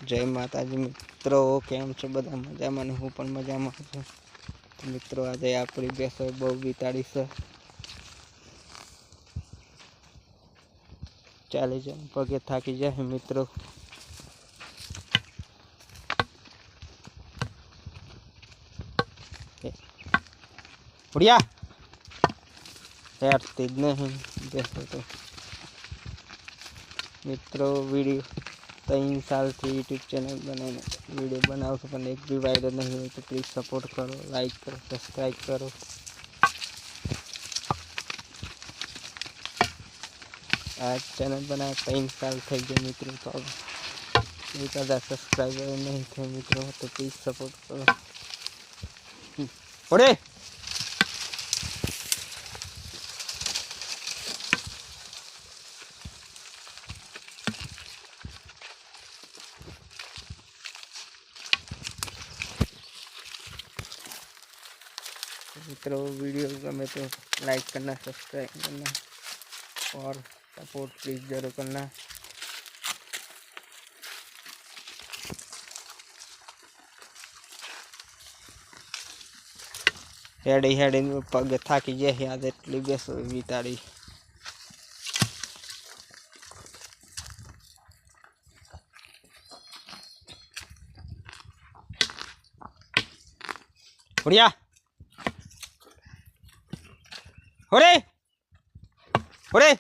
जय माताजी मित्रों, केम छो बधा मजामां ने? हूँ पण मजामां छुं। तो मित्रों, आज आपणी बेसो बहु बीताड़ी से चाली जाए पगे थाकी जाए मित्रों। उड़िया यार तेज नहीं बेसो तो मित्रों। वीडियो 3 साल से यूट्यूब चैनल बनाने वीडियो बनाओ तो एक भी वायरल नहीं हो तो प्लीज़ सपोर्ट करो, लाइक करो, सब्सक्राइब करो। आज चैनल बनाए 3 साल थी गए मित्रों, तो अब 1000 सब्सक्राइबर नहीं थे मित्रों, तो प्लीज़ सपोर्ट करो। पड़े मित्रों, वीडियो गमे तो लाइक करना, सब्सक्राइब करना और सपोर्ट प्लीज़ जरूर करना। हेडी हेडी पगे थाकी जाए आज एटली बेसो बीताड़ी। उड़िया होरे होरे